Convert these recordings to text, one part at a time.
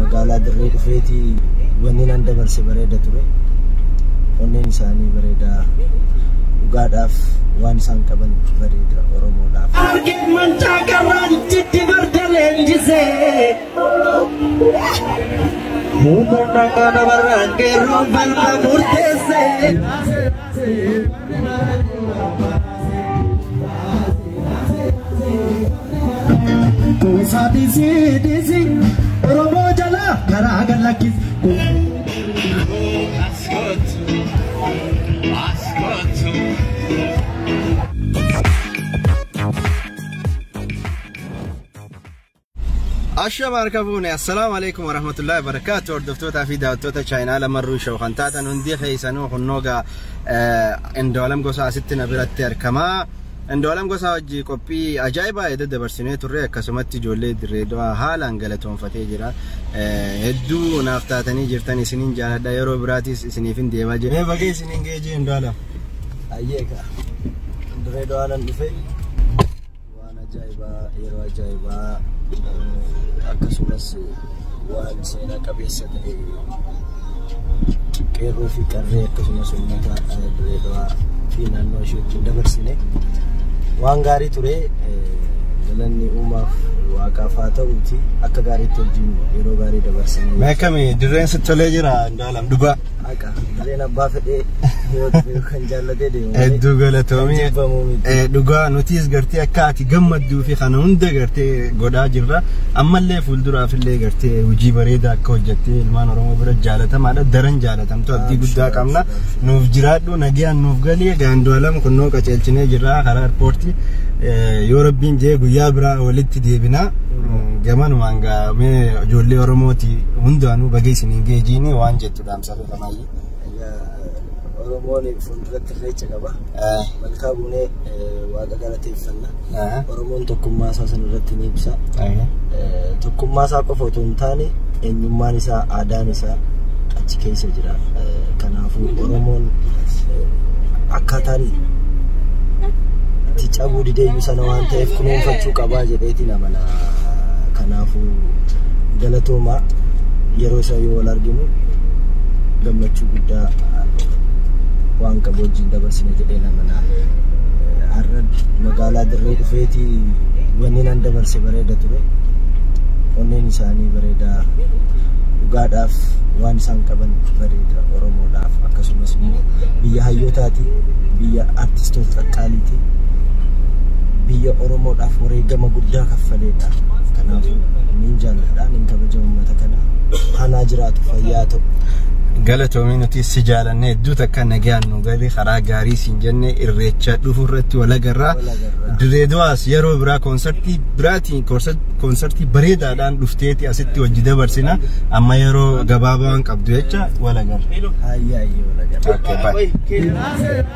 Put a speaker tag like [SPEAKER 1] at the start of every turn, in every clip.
[SPEAKER 1] magaalaa dirree dhufeetii wanni nan dabarse bareeda ture. Onneen isaanii bareedaa, dhugaadhaaf waan isaan qaban bareeda Oromoodhaaf.
[SPEAKER 2] Argin mancaa qarraan jitti barda leenjisee muummeen dhagaa dabarraan qeerroon balfa murteessee Kuusaa diisii Oromoo jalaa karaa gallakkis.
[SPEAKER 3] السلام عليكم ورحمة الله وبركاته. دفتوتا في دفتوتا چاينا لمرو شو خنتاتا نندي خيسانو خنوغا اندولم قصا ستنا براتير كما اندولم قصا وجي قبي عجائبا يدد برسيني توري كسومتي جولي دريدوا حالا انقلتهم فتيجرا هدو نافتاتني جرتاني سنين جانا دايرو براتي سنيفين ديما جي ايه بقي سنين جي اندولم
[SPEAKER 1] ايكا دريدوا انا نفي وانا جايبا يرو عجائبا akkasumas waan seenaa qabeessa ta'e qeerroo fi qarree akkasumas uummata Dirreedawaa fi naannoo isheetti dabarsine waan gaarii ture. Galanni uumaaf waaqaaf haa ta'uuti akka gaariitti wajjin yeroo gaarii dabarsine.
[SPEAKER 3] Meekami dirreen sittolee jira Indaalam dhugaa.
[SPEAKER 1] Haqa dirreen abbaa fedhee yoo dhufe kan jaallatee deemu.
[SPEAKER 3] Hedduu galatoomii dhugaa nutis gartee akka ati gammadduu fi kana hunda gartee godhaa jirra. Ammallee fuulduraaf illee gartee hojii bareedaa akka hojjettee ilmaan Oromoo bira jaalatamaadha. Daran jaalatamtu abdii guddaa qabna. Nuuf jiraadhu nagaan nuuf galii Indaalam kunnoo qaceelchinee jirra karaa airpoortii. Yoo rabbiin jee guyyaa biraa walitti deebina gamanumaan gaamee ijoollee Oromooti hundaanuu bagee isiniin geejiini waan jettu dhaamsarra kamaayyee.
[SPEAKER 1] Oromoon fuulduratti irreecha qaba. Malkaa buunee waaqa galateeffanna. Oromoon tokkummaa isaa sanarratti ni ibsa. Tokkummaa isaa qofa otoo hin taane eenyummaan isaa, aadaan isaa achi keessa jira. Kanaafuu Oromoon akkaataan cabuu dideeyyuu sana waan ta'eef kunuunfachuu qabaa jedheetiin amana. Kanaafuu galatoomaa yeroo isa yoo wal arginu gammachuu guddaa waan qabu wajjin dabarsine jedheen amana. Har'a magaalaa dirree dhufeetii wanni nan dabarse bareeda ture. Onneen isaanii bareedaa, dhugaadhaaf waan isaan qaban bareeda Oromoodhaaf akkasumas immoo biyya hayyootaati, biyya artistoota qaqqaaliiti. Biyya Oromoodhaaf wareegama guddaa kaffaleedha. Kanaafuu niin jaalladha, niin kabaja uummata kana. Kanaa jiraatu fayyaa ta'u.
[SPEAKER 3] Galatoomii nuti si jaalanne hedduu takka nagaan nu gali karaa gaarii siin jenne irreecha dhufu irratti wal agarra. Dirreedawaas yeroo biraa koonsartii biraatiin koonsartii bareedaadhaan dhufteeti asitti hojii dabarsina. Amma yeroo gabaabaa waan qabdu jecha wal agarra.
[SPEAKER 1] Hayyaa wal agarra.
[SPEAKER 3] Okay, bye.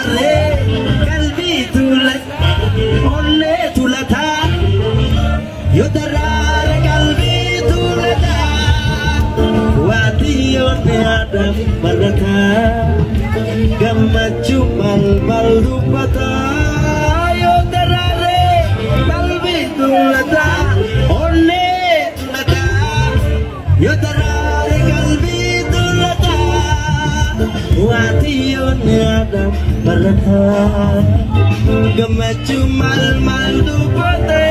[SPEAKER 2] darare kalbi tulat onne tulata yo darare kalbi tulata wati onne adam baraka gammachu mal dubata yo darare kalbi tulata onne tulata yo darare kalbi tulata wati onne adam baraka gammachu mal dubata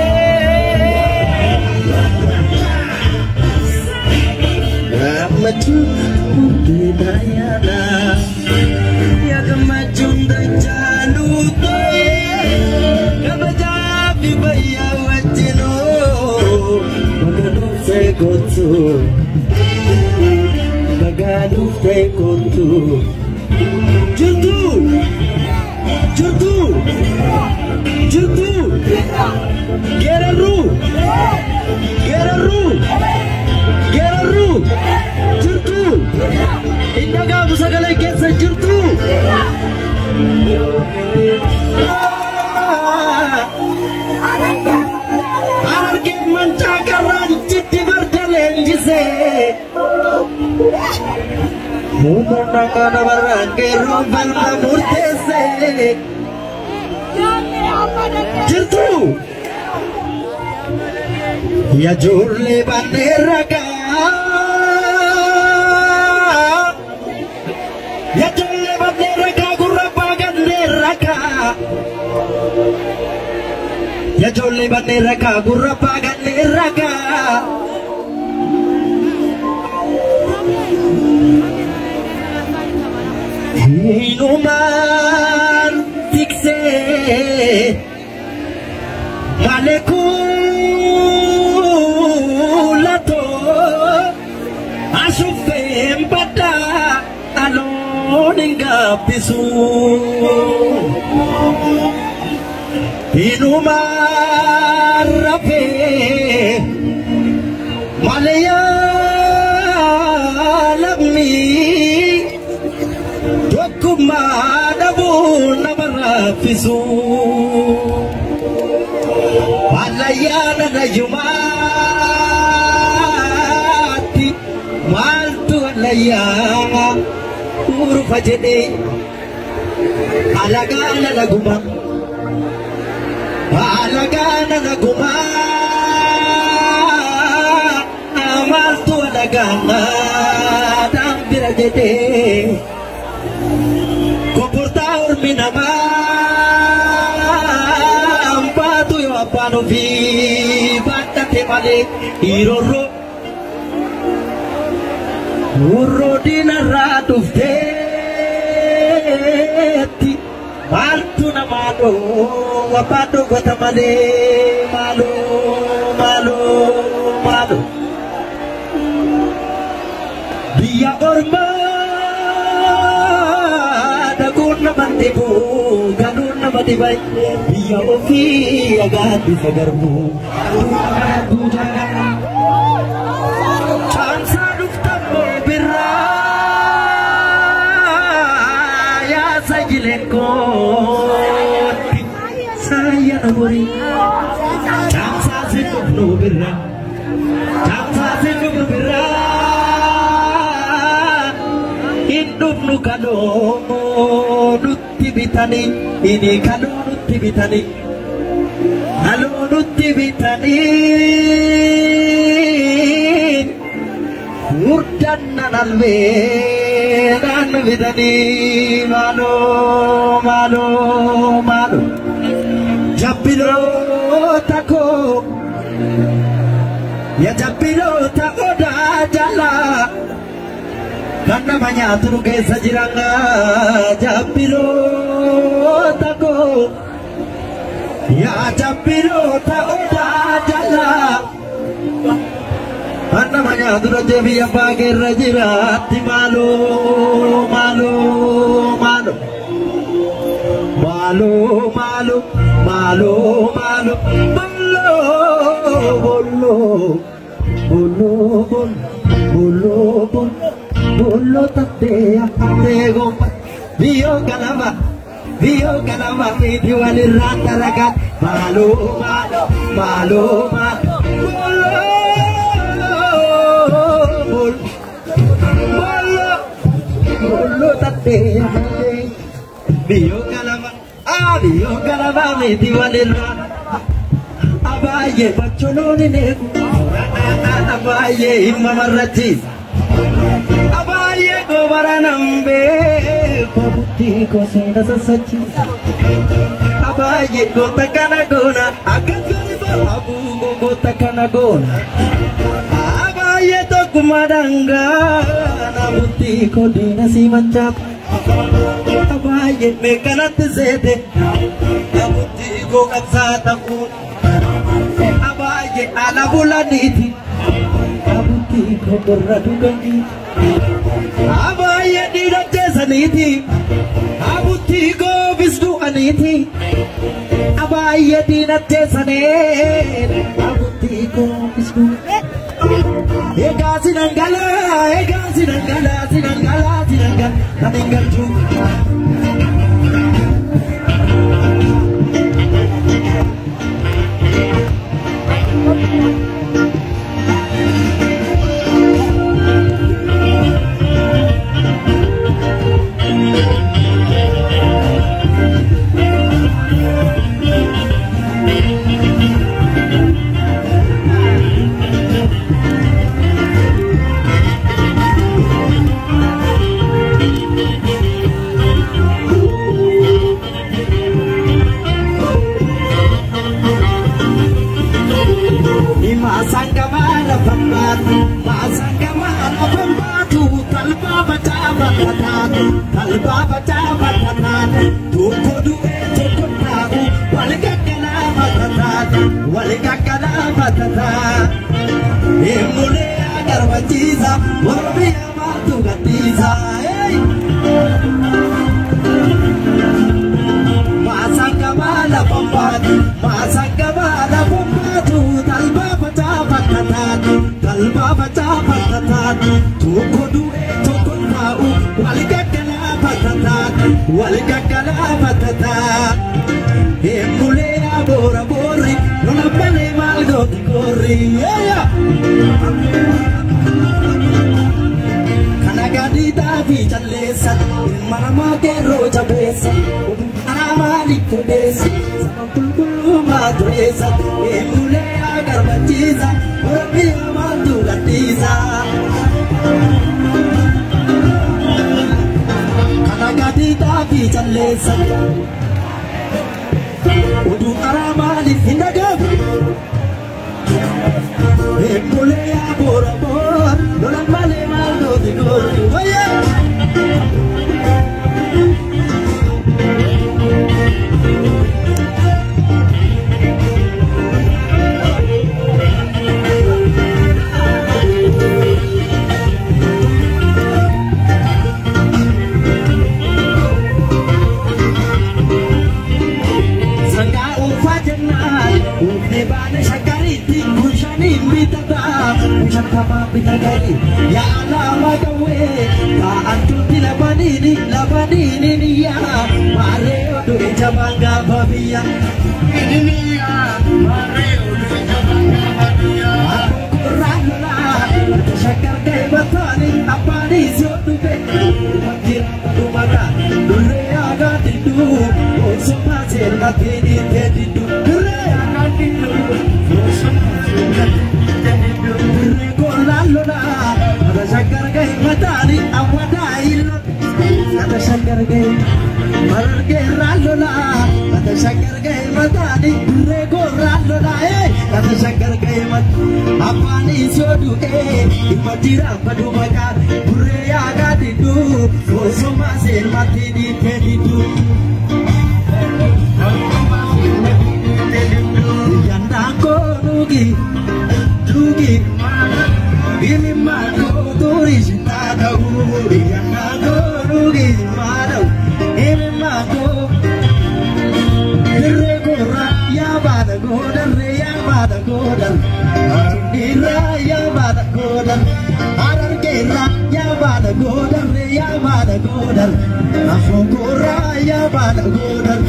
[SPEAKER 2] gammachu dayana ya gammachu dajanu toye gabajabi baya wajino magadu se gotu Jutu Geraru Jutu Indaga busagale kesa jutu Arge manchakaran chitti bardalen jise Mumona kana barange rumbal murte se Jutu Ya jurle bandera ka Ya jurle bandera ka gurapa gandera ka Ya jurle bandera ka gurapa gandera ka Inuman tikse Malekulato Asufem pada aloninga pisu Inuman rape Malaya lagmi Kumadabu nabarafisu Alayana na yumati Maltu alayana Uru fajede Alagana na guma Alagana na guma Maltu alagana Dambira jede Comportar minamam Patu yo apano vi Bata te male Iroro Urro dinara dufteti Maltu namado Wapato gota male Malo Biya orma Mantibu ganun na matibay biya ofi agad sa garbo Chansa duftan mo birra ya sa gilenko saya namori Chansa sinok no birra Hidup nu kado nutti bitani ini kado nutti bitani halo nutti bitani murdan nanalve nan vidani malo japilo tako ya japilo tako da jala Karena banyak terukes sajiranga japiro tako ya japiro tako jala karena banyak terukes biya pakai rajirati malu bolo tatea tego bio calaba Dio kalama miti walirata ragat Malo malo malo malo Bolo tate Dio kalama miti walirata Abaye bacholoni neku Abaye imamarati Abaye gobaranambe Pabuti ko sena sasachi Abaye go takana gona Akazuri babu go takana gona Abaye to kumadanga Nabuti ko dina si manchap Abaye mekanat zede Nabuti go katsata kun Abaye alabula niti Nabuti ko borratu gangi Abaye diratte saniti Abuti ko visdu aniti Abaye diratte sane Abuti ko visdu Ega sinangala Naningal ju Masangamana pambatu talba batatan tuko duwe tuko tahu walikakala matata emule agar batiza warbi amatu gatiza Masangamana pambatu talba batatan tuko duwe tuko tahu walikakala matata emule abora bori nona pale malgo corri kanagadi davi chalesa marama ke roja besa aramali kudesa sampululu madresa emule agar bachiza warbi amatu gatiza kanagadi davi chalesa udu aramali hindagab emule abora bor nona pale malgo corri Ya Allah gawe ka antuti labanini ya mare odu jamanga babia ini ya mare odu jamanga babia ragula shakar ke batani apani sotu be makir tu mata dure aga tidu o soma cher matini tedidu dure aga tidu o soma cher ada shakar gai matani awada ilo ada shakar gai marge ralola ada shakar gai matani rego ralola ada shakar gai mat apani sodu imatira padu bakar pure aga didu osoma ser matini tedidu yanda ko nugi Bimi mako turi sita kau yang aku rugi madau ini mako dereko ya bada godan dira ya bada godan arar kera ya bala godar ya bala godar afokora ya bala godar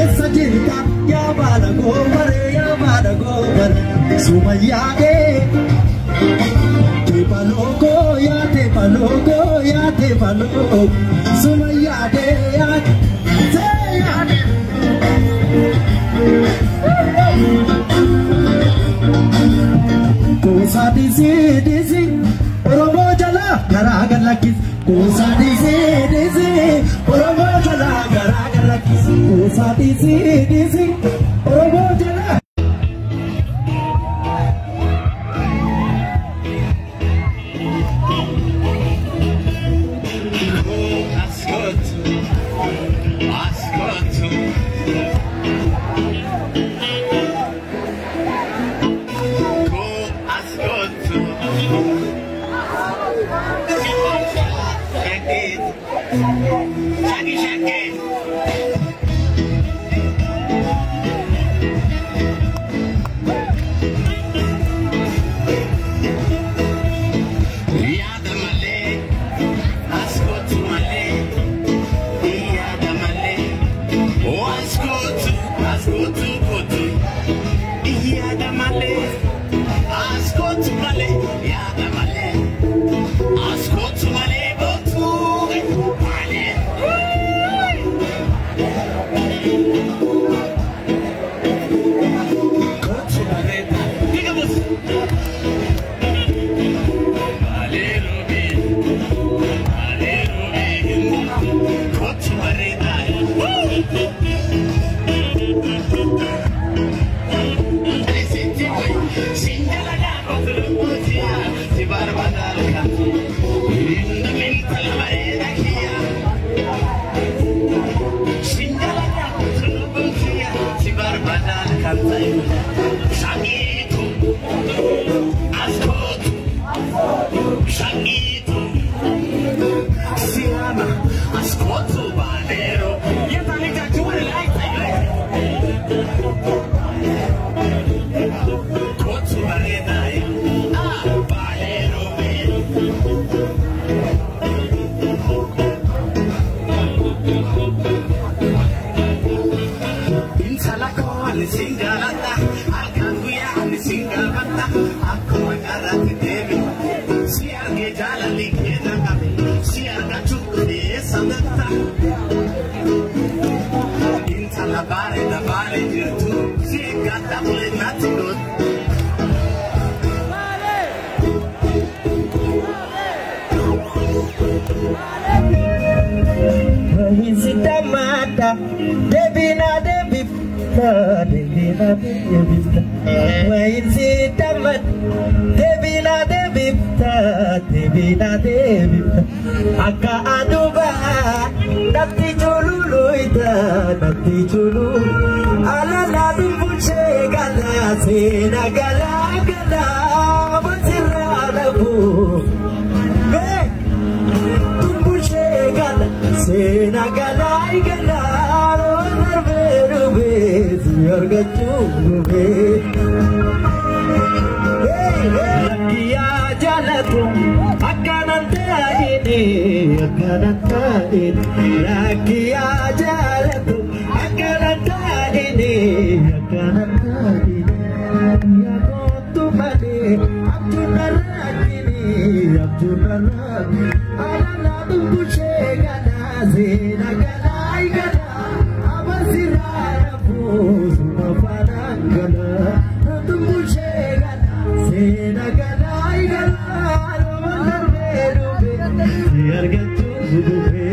[SPEAKER 2] esa jirta ya bala gobar ya bala gobar sumayade te palogo ya te palogo sumayade ya Kosa disi Oromo jala garagar lakis Kosa disi Oromo jala garagar lakis Kosa disi Oromo jala Akka aduba natti chulu ala la dumbuche gala sena gala basira labu dumbuche gala sena gala narveru yorga chube Lakia jalatum akananta ini Lakia jalatum akananta ini Ya kontu mane abdunarakini ala dumbuche gana zena galai gana abasira rabu sumapanangana dumbuche gana zena galai gana narveru be yarga chube